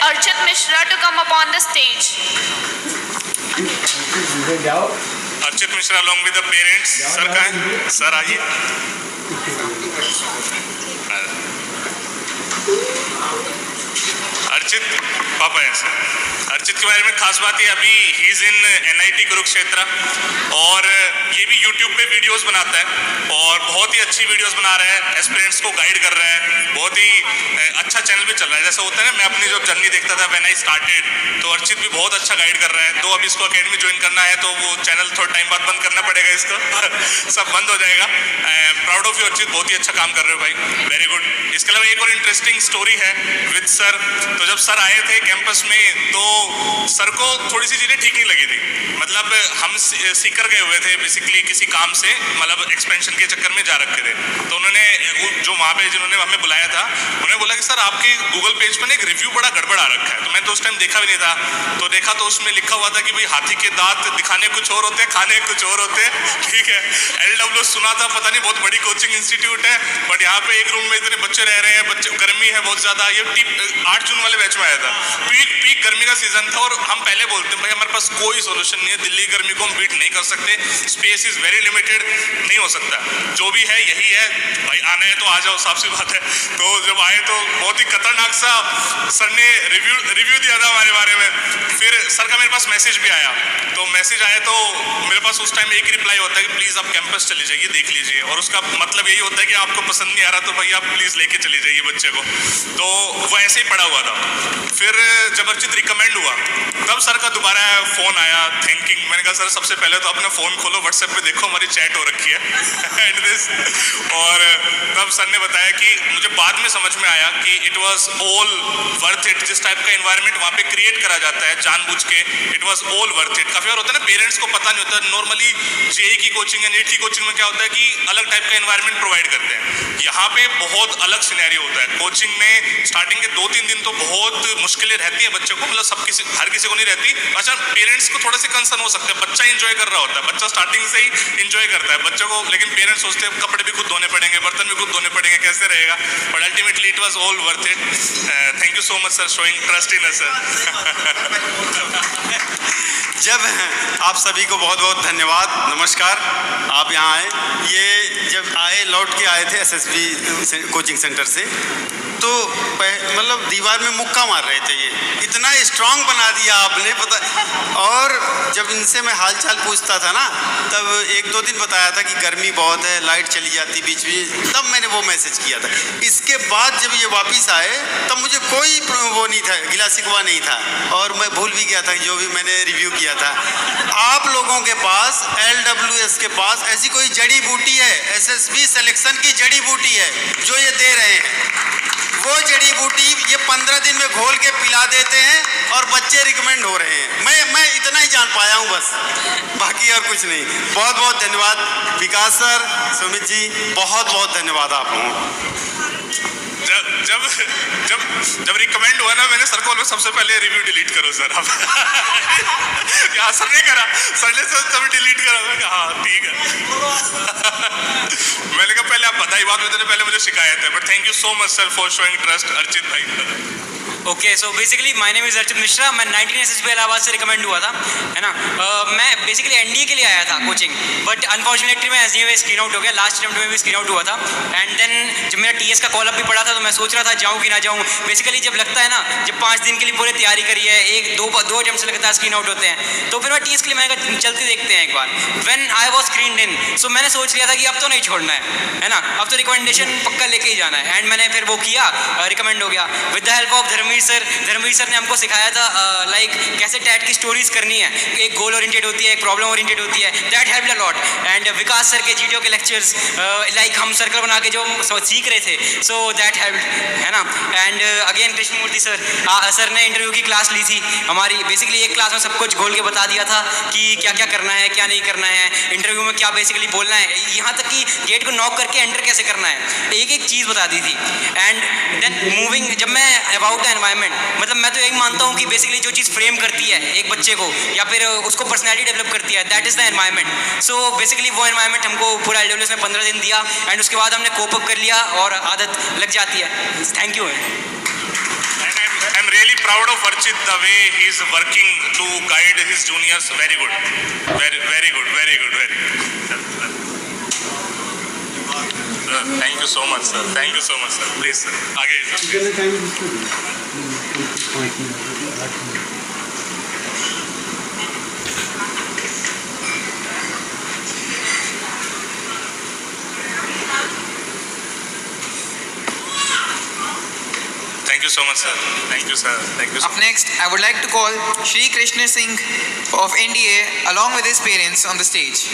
Archit Mishra to come upon the stage. Archit Mishra along with the parents. Sir कहाँ हैं? Sir आइए. अर्चित पापा हैं सर. अर्चित के बारे में खास बात है अभी he is in NIT Kurukshetra और ये भी YouTube पे वीडियोस बनाता है और बहुत ही अच्छी वीडियोस बना रहा है, एस्पिरेंट्स को गाइड कर रहा है, बहुत ही अच्छा चैनल भी चल रहा है. जैसा होता है ना, मैं अपनी जब जर्नी देखता था व्हेन आई स्टार्टेड, तो अर्चित भी बहुत अच्छा गाइड कर रहा है. तो अब इसको अकेडमी ज्वाइन करना है तो वो चैनल थोड़ा टाइम बाद बंद करना पड़ेगा इसको सब बंद हो जाएगा. प्राउड ऑफ यू अर्चित, बहुत ही अच्छा काम कर रहे हो भाई, वेरी गुड. इसके अलावा एक और इंटरेस्टिंग स्टोरी है विद सर. तो जब सर आए थे कैंपस में तो सर को थोड़ी सी चीज़ें ठीक नहीं लगी थी. मतलब हम सीकर गए हुए थे बेसिकली किसी काम से, मतलब एक्सपेंशन के चक्कर में जा रखे थे. तो उन्होंने जो वहाँ पे जिन्होंने हमें बुलाया था उन्होंने बोला कि सर आपके गूगल पेज पर एक रिव्यू बड़ा गड़बड़ आ रखा है. तो मैं तो उस टाइम देखा भी नहीं था. तो देखा तो उसमें लिखा हुआ था कि भाई हाथी के दांत दिखाने कुछ और होते हैं, खाने कुछ और होते हैं. ठीक है, LW सुना था, पता नहीं बहुत बड़ी कोचिंग इंस्टीट्यूट है, बट यहाँ पे एक रूम में इतने बच्चे रह रहे हैं, बच्चे गर्मी है बहुत ज़्यादा. ये 8 जून वाले बैच में आया था, पीक गर्मी का सीजन था. और हम पहले बोलते हैं भाई हमारे पास कोई सोल्यूशन नहीं है, दिल्ली गर्मी को हम बीट नहीं कर सकते, स्पेस इज़ वेरी लिमिटेड, नहीं हो सकता. जो भी है यही है भाई, आना है तो आ जाओ, साफ सी बात है. तो जब आए तो बहुत ही खतरनाक सा सर ने रिव्यू दिया था हमारे बारे में. फिर सर का मेरे पास मैसेज भी आया. तो मैसेज आया तो मेरे पास उस टाइम एक ही रिप्लाई होता है कि प्लीज़ आप कैंपस चले जाइए, देख लीजिए. और उसका मतलब यही होता है कि आपको पसंद नहीं आ रहा तो भाई आप प्लीज़ लेके चले जाइए बच्चे को. तो वो ऐसे ही पड़ा हुआ था. फिर जब अर्चित रिकमेंड हुआ तब सर का दोबारा फ़ोन आया थिंकिंग. मैंने कहा सर सबसे पहले तो अपना फ़ोन खोलो, व्हाट्सएप पे देखो हमारी चैट हो रखी है एंड दिस. और तब सर ने बताया कि मुझे बाद में समझ में आया कि it was all worth it. जिस टाइप का एनवायरनमेंट वहाँ पे क्रिएट करा जाता है जानबूझ के, it was all worth it. काफ़ी बार होता है ना, पेरेंट्स को पता नहीं होता. नॉर्मली JEE की कोचिंग या NEET की कोचिंग में क्या होता है कि अलग टाइप का एनवायरनमेंट प्रोवाइड करते हैं. यहाँ पे बहुत अलग सिनेरियो होता है. कोचिंग में स्टार्टिंग के 2-3 दिन तो बहुत मुश्किलें रहती है बच्चों को, मतलब हर किसी को नहीं रहती. अच्छा, पेरेंट्स को थोड़ा सा कंसर्न हो सकता है, बच्चा एंजॉय कर रहा होता है, बच्चा स्टार्टिंग से ही एंजॉय करता है बच्चों को, लेकिन पेरेंट्स सोचते हैं कपड़े भी खुद धोने पड़ेंगे, बर्तन भी खुद धोने पड़ेंगे, कैसे रहेगा. But ultimately it was all worth it. Thank you so much sir, showing trust in us sir. जब आप सभी को बहुत बहुत धन्यवाद, नमस्कार. आप यहाँ आए, ये जब आए लौट के आए थे SSB कोचिंग सेंटर से, तो मतलब दीवार में मुक्का मार रहे थे. ये इतना स्ट्रांग बना दिया आपने, पता. और जब इनसे मैं हाल चाल पूछता था ना, तब 1-2 दिन बताया था कि गर्मी बहुत है, लाइट चली जाती बीच में, तब मैंने वो मैसेज किया था. इसके बाद जब ये वापस आए तब मुझे कोई वो नहीं था, गिला शिकवा नहीं था, और मैं भूल भी गया था जो भी मैंने रिव्यू किया था. आप लोगों के पास, LWS के पास ऐसी कोई जड़ी बूटी है, SSB सिलेक्शन की जड़ी बूटी है जो ये दे रहे हैं. वो जड़ी बूटी ये 15 दिन में घोल के पिला देते हैं और बच्चे रिकमेंड हो रहे हैं. मैं इतना ही जान पाया हूँ बस, बाकी और कुछ नहीं. बहुत बहुत धन्यवाद विकास सर, सुमित जी, बहुत बहुत धन्यवाद आप लोगों. जब रिकमेंड हुआ ना, मैंने सर को बोला सबसे पहले रिव्यू डिलीट करो सर आप. हाँ सर ने करा, सर ने सब डिलीट करा. मैं कहा हाँ ठीक है. मैंने कहा पहले आप बताइए, बात में पहले मुझे शिकायत है. But thank you so much sir for showing trust Archit भाई. Okay, so basically my name is Archit Mishra. मैं 19 SSB इलाहाबाद से रिकमेंड हुआ था, है ना. मैं बेसिकली NDA के लिए आया था कोचिंग, बट अनफॉर्चुनेटली मैं SDA में स्क्रीन आउट हो गया. लास्ट अटेम्प्ट में भी स्क्रीन आउट हुआ था. एंड देन जब मेरा TS का कॉल अप भी पड़ा था तो मैं सोच रहा था जाऊँ कि ना जाऊँ. बेसिकली जब लगता है ना, जब 5 दिन के लिए पूरी तैयारी करी है, 1-2 अटेम्प्ट से लगातार स्क्रीन आउट होते हैं, तो फिर मैं TS के लिए मैंने कहा चलते देखते हैं एक बार. व्हेन आई वाज स्क्रीन्ड इन, सो मैंने सोच लिया था कि अब तो नहीं छोड़ना है ना, अब तो रिकमेंडेशन पक्का लेके ही जाना है. एंड मैंने फिर वो किया, रिकमेंड हो गया with the help of Dharmveer sir. Dharmveer sir ने हमको सिखाया था लाइक कैसे टैट की स्टोरीज करनी है. एक गोल ओरिएंटेड होती है, एक प्रॉब्लम ओरिएंटेड होती है. That helped a lot. And Vikas sir के GTO के लेक्चर्स, लाइक हम सर्कल बना के जो सीख रहे थे, सो दैट हेल्प्ड, है ना. एंड अगेन कृष्णमूर्ति सर ने इंटरव्यू की क्लास ली थी हमारी. बेसिकली एक क्लास में सब कुछ घोल के बता दिया था कि क्या क्या करना है, क्या नहीं करना है, इंटरव्यू में क्या बेसिकली बोलना है, यहाँ तक कि गेट को नॉक करके एंटर कैसे करना है, एक एक चीज़ बता दी थी. एंड देन मूविंग, जब मैं अबाउट द एनवायरनमेंट, मतलब मैं तो यही मानता हूँ कि बेसिकली जो चीज़ फ्रेम करती है एक बच्चे को या फिर उसको पर्सनैलिटी डेवलप करती है, that is the environment. So basically वो एनवायरनमेंट हमको पूरा LWS में 15 दिन दिया. एंड उसके बाद हमने कोप अप कर लिया और आदत लग जाती है. Thank you. I'm really proud proud of Archit, the way he is working to guide his juniors. Very good. Very good. Thank you so much, sir. Thank you so much, sir. Please, sir. आगे sir. Thank you so much, sir. Thank you, sir. Thank you so Up much. next, I would like to call Shri Krishna Singh of NDA along with his parents on the stage.